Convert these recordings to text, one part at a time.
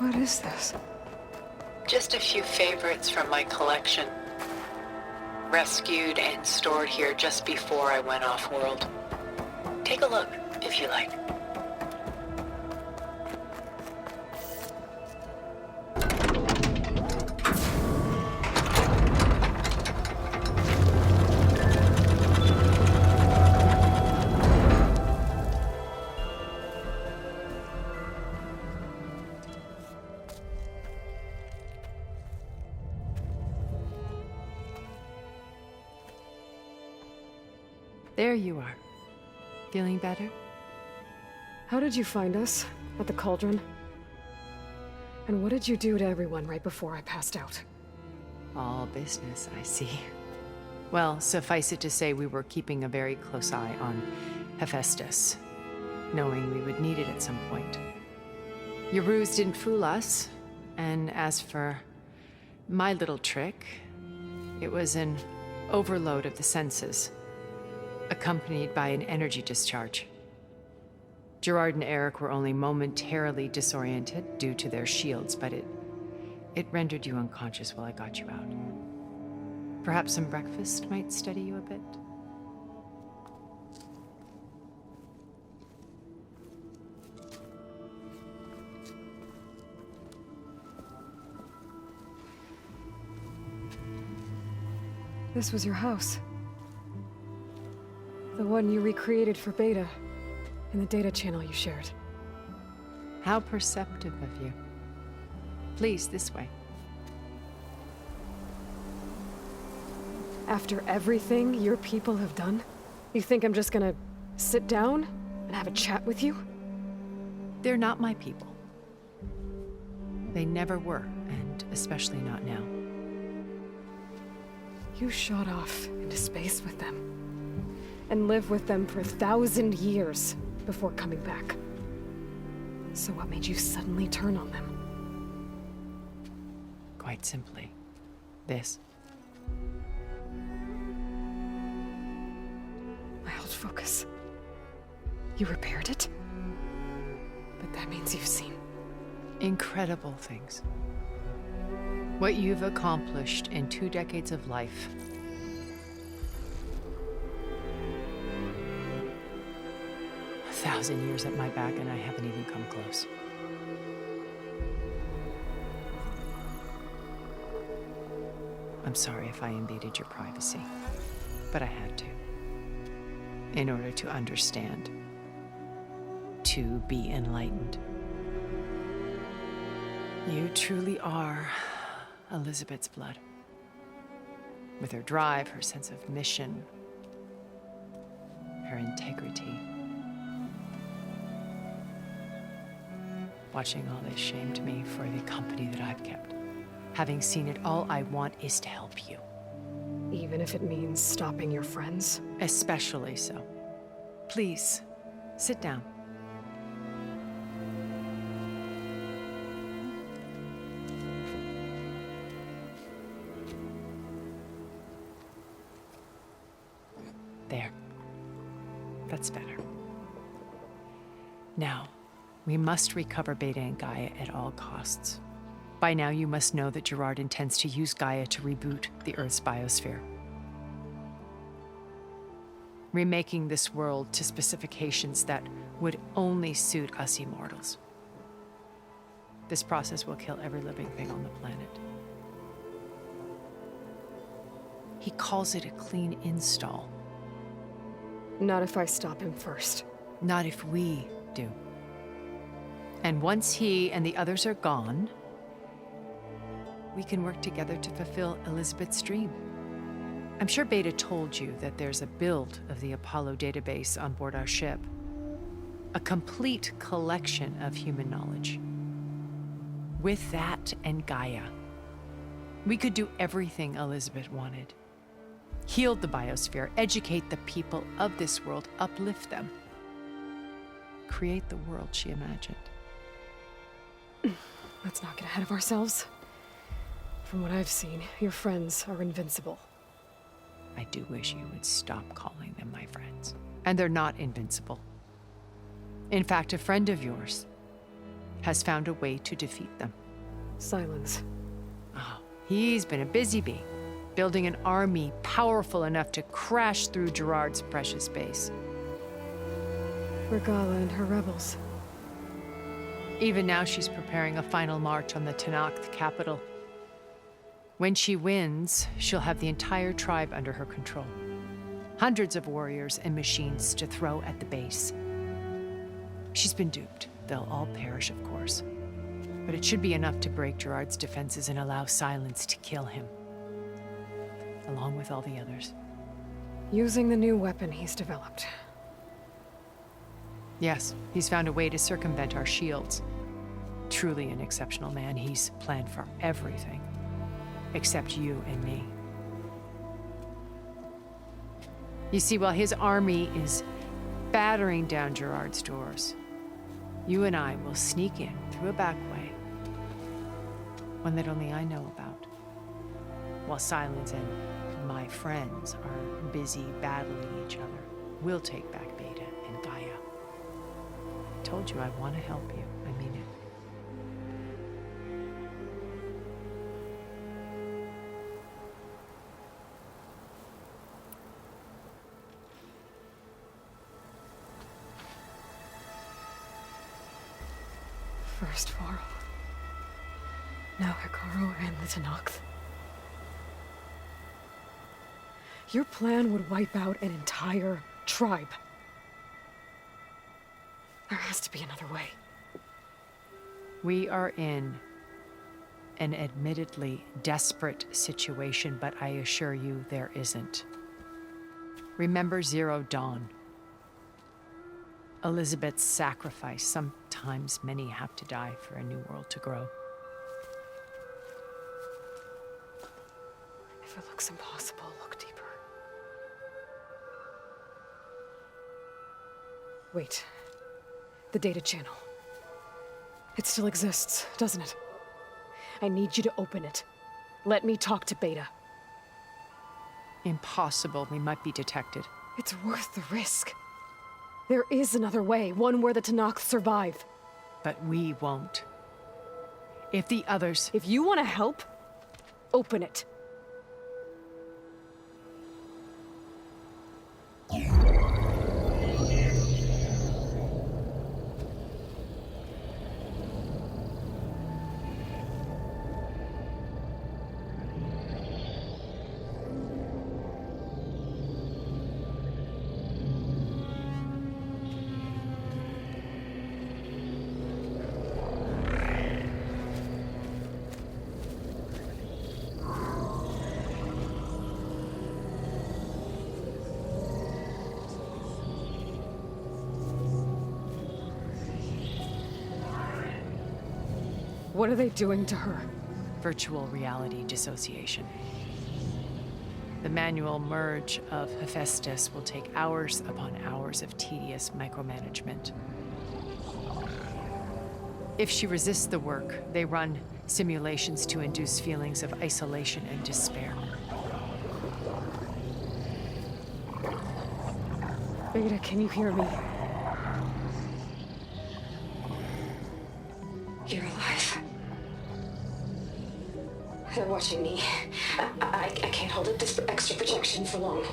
What is this? Just a few favorites from my collection. Rescued and stored here just before I went off-world. Take a look, if you like. There you are. Feeling better? How did you find us? At the cauldron? And what did you do to everyone right before I passed out? All business, I see. Well, suffice it to say we were keeping a very close eye on Hephaestus, knowing we would need it at some point. Your ruse didn't fool us, and as for my little trick, it was an overload of the senses, accompanied by an energy discharge. Gerard and Eric were only momentarily disoriented due to their shields, but it rendered you unconscious while I got you out. Perhaps some breakfast might steady you a bit? This was your house. The one you recreated for Beta, in the data channel you shared. How perceptive of you. Please, this way. After everything your people have done, you think I'm just gonna sit down and have a chat with you? They're not my people. They never were, and especially not now. You shot off into space with them, and lived with them for 1,000 years before coming back. So what made you suddenly turn on them? Quite simply, this. My old focus. You repaired it? But that means you've seen Incredible things. What you've accomplished in 2 decades of life. A 1,000 years at my back and I haven't even come close. I'm sorry if I invaded your privacy, but I had to. In order to understand. To be enlightened. You truly are Elizabeth's blood. With her drive, her sense of mission, her integrity. Watching all this shamed me for the company that I've kept. Having seen it, all I want is to help you. even if it means stopping your friends. Especially so. Please, sit down. There. That's better. Now, we must recover Beta and Gaia at all costs. By now, you must know that Gerard intends to use Gaia to reboot the Earth's biosphere. Remaking this world to specifications that would only suit us immortals. This process will kill every living thing on the planet. He calls it a clean install. Not if I stop him first. Not if we do. And once he and the others are gone, we can work together to fulfill Elizabeth's dream. I'm sure Beta told you that there's a build of the Apollo database on board our ship. A complete collection of human knowledge. With that and Gaia, we could do everything Elizabeth wanted. Heal the biosphere, educate the people of this world, uplift them. Create the world she imagined. Let's not get ahead of ourselves. From what I've seen, your friends are invincible. I do wish you would stop calling them my friends. And they're not invincible. In fact, a friend of yours, has found a way to defeat them. Silence. Oh, he's been a busy bee, building an army powerful enough to crash through Gerard's precious base. Regala and her rebels. Even now, she's preparing a final march on the Tenakth capital. When she wins, she'll have the entire tribe under her control. Hundreds of warriors and machines to throw at the base. She's been duped. They'll all perish, of course. But it should be enough to break Gerard's defenses and allow Silence to kill him, along with all the others. Using the new weapon he's developed. Yes, he's found a way to circumvent our shields. Truly an exceptional man. He's planned for everything, except you and me. You see, while his army is battering down Gerard's doors, you and I will sneak in through a back way, one that only I know about, while Silence and my friends are busy battling each other. We'll take back Beta and Gaia. I told you I want to help you. I mean it. First Varl. Now Hikaru and the Tenakth. Your plan would wipe out an entire tribe. There has to be another way. We are in an admittedly desperate situation, but I assure you there isn't. Remember Zero Dawn. Elizabeth's sacrifice. Sometimes many have to die for a new world to grow. If it looks impossible, look deeper. Wait. The data channel. It still exists, doesn't it? I need you to open it. Let me talk to Beta. Impossible. We might be detected. It's worth the risk. There is another way, one where the Tenakth survive. But we won't. If the others... If you want to help, open it. What are they doing to her? Virtual reality dissociation. The manual merge of Hephaestus will take hours upon hours of tedious micromanagement. If she resists the work, they run simulations to induce feelings of isolation and despair. Beta, can you hear me? You're alive. They're watching me. I can't hold up this extra projection for long.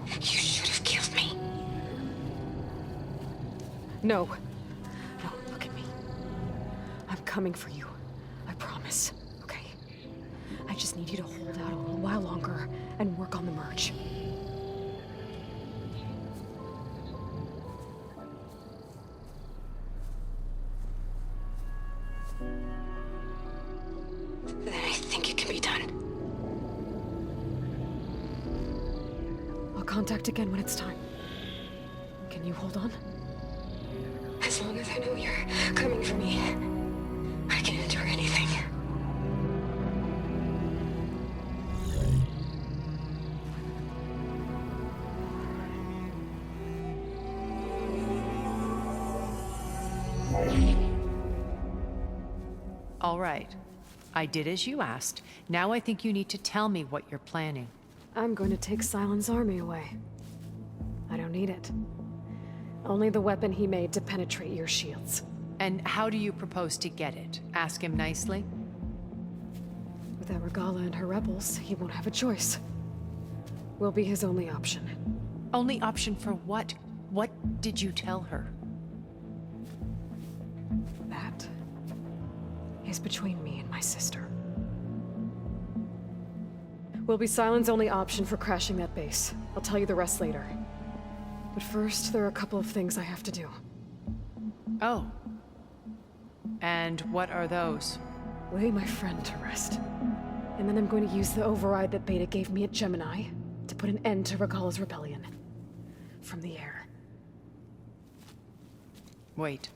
You should have killed me. No. No, look at me. I'm coming for you. I promise, okay? I just need you to hold out a little while longer and work on the merge. Then I think it can be done. I'll contact again when it's time. Can you hold on? As long as I know you're coming for me, I can endure anything. All right. I did as you asked. Now I think you need to tell me what you're planning. I'm going to take Silent's army away. I don't need it. Only the weapon he made to penetrate your shields. And how do you propose to get it? Ask him nicely? Without Regala and her rebels, he won't have a choice. We'll be his only option. Only option for what? What did you tell her? That is between me and my sister. Will be Sylens' only option for crashing that base. I'll tell you the rest later. But first, there are a couple of things I have to do. Oh. And what are those? Lay my friend to rest. And then I'm going to use the override that Beta gave me at Gemini to put an end to Regala's rebellion. From the air. Wait.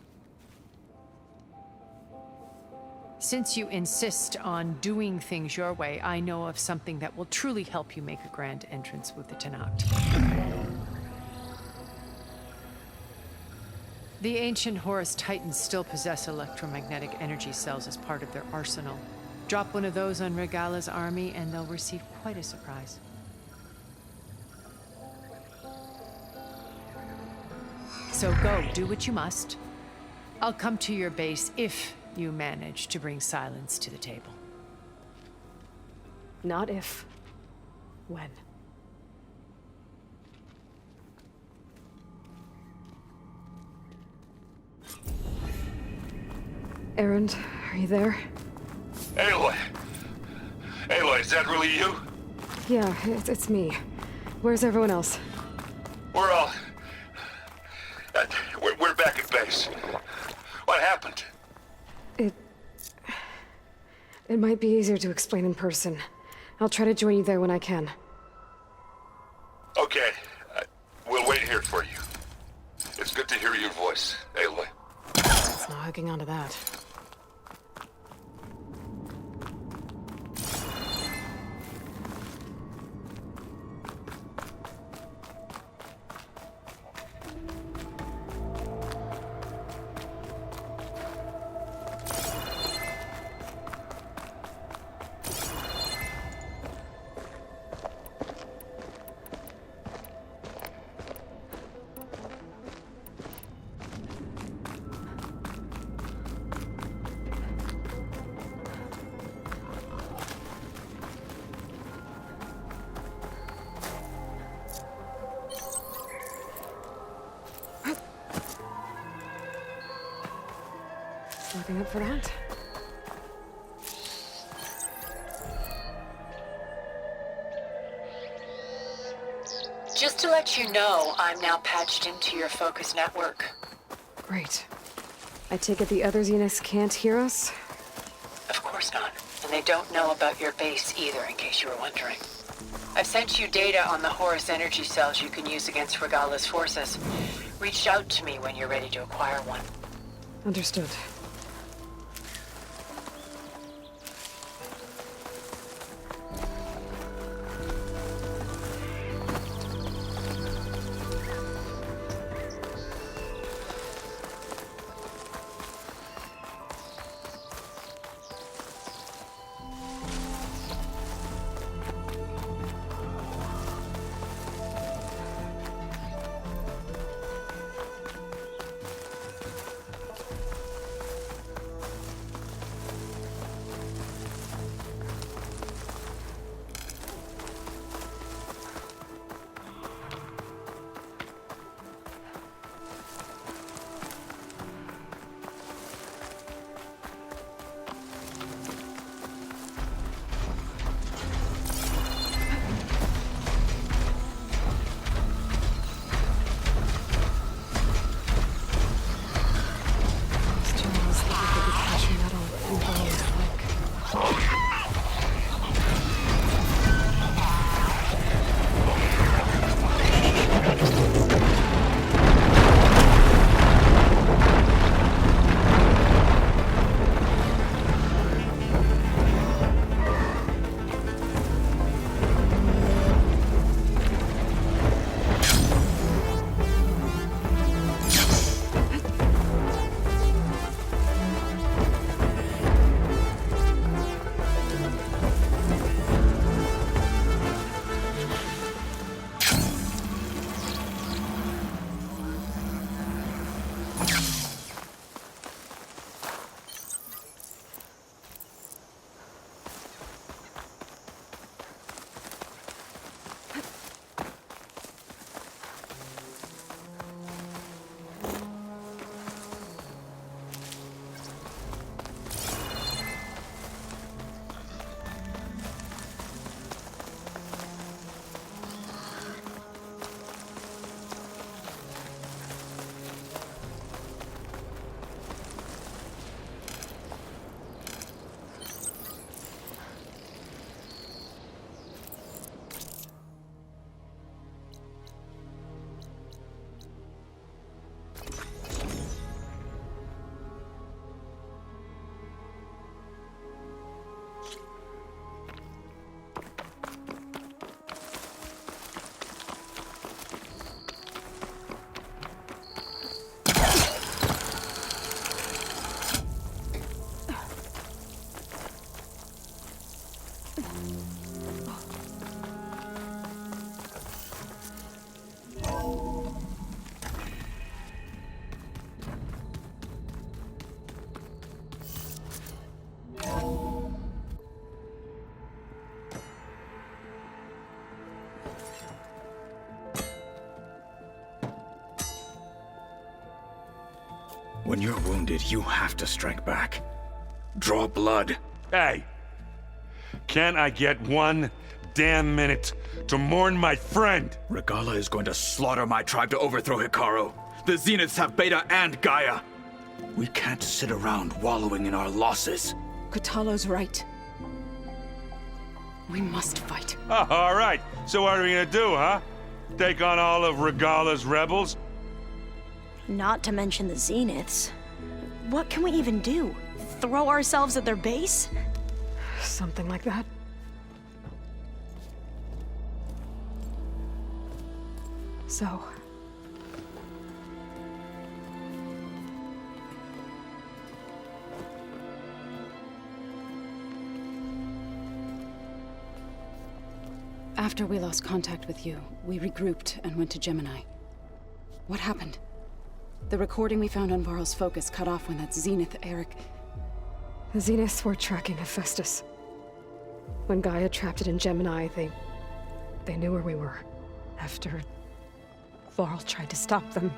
Since you insist on doing things your way, I know of something that will truly help you make a grand entrance with the Tenakth. The ancient Horus Titans still possess electromagnetic energy cells as part of their arsenal. Drop one of those on Regala's army and they'll receive quite a surprise. So go, do what you must. I'll come to your base if you manage to bring Sylens to the table. Not if. When. Erend, are you there? Aloy! Aloy, is that really you? Yeah, it's me. Where's everyone else? We're all... we're back at base. What happened? It might be easier to explain in person. I'll try to join you there when I can. Okay. We'll wait here for you. It's good to hear your voice, Aloy. It's not hooking onto that. Looking up for that? Just to let you know, I'm now patched into your focus network. Great. I take it the other Zeniths can't hear us? Of course not. And they don't know about your base either, in case you were wondering. I've sent you data on the Horus energy cells you can use against Regala's forces. Reach out to me when you're ready to acquire one. Understood. When you're wounded, you have to strike back. Draw blood. Hey! Can't I get 1 damn minute to mourn my friend? Regala is going to slaughter my tribe to overthrow Hikaru. The Zeniths have Beta and Gaia. We can't sit around wallowing in our losses. Kotallo's right. We must fight. Oh, all right. So what are we gonna do, huh? Take on all of Regala's rebels? Not to mention the Zeniths. What can we even do? Throw ourselves at their base? Something like that. So... After we lost contact with you, we regrouped and went to Gemini. What happened? The recording we found on Varl's focus cut off when that Zenith Eric... The Zeniths were tracking Hephaestus. When Gaia trapped it in Gemini, they knew where we were. After Varl tried to stop them.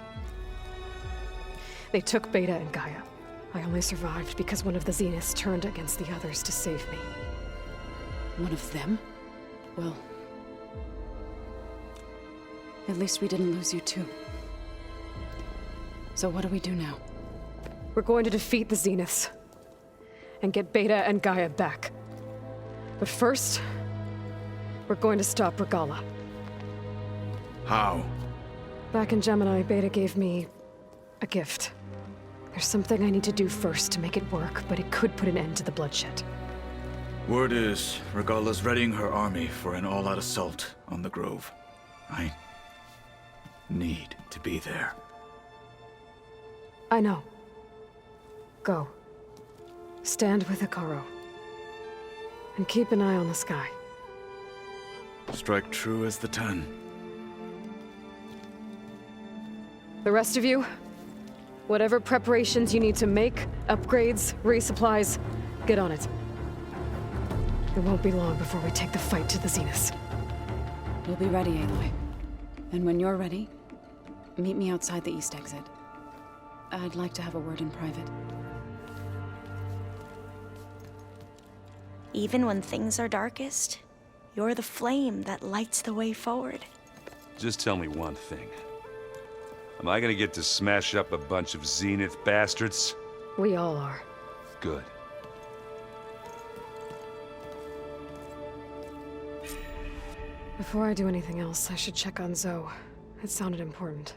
They took Beta and Gaia. I only survived because one of the Zeniths turned against the others to save me. One of them? Well... at least we didn't lose you too. So what do we do now? We're going to defeat the Zeniths. And get Beta and Gaia back. But first, we're going to stop Regala. How? Back in Gemini, Beta gave me a gift. There's something I need to do first to make it work, but it could put an end to the bloodshed. Word is, Regala's readying her army for an all-out assault on the Grove. I need to be there. I know. Go. Stand with Hikaru. And keep an eye on the sky. Strike true as the 10. The rest of you, whatever preparations you need to make, upgrades, resupplies, get on it. It won't be long before we take the fight to the Zeniths. We'll be ready, Aloy. And when you're ready, meet me outside the east exit. I'd like to have a word in private. Even when things are darkest, you're the flame that lights the way forward. Just tell me one thing. Am I gonna get to smash up a bunch of Zenith bastards? We all are. Good. Before I do anything else, I should check on Zoe. It sounded important.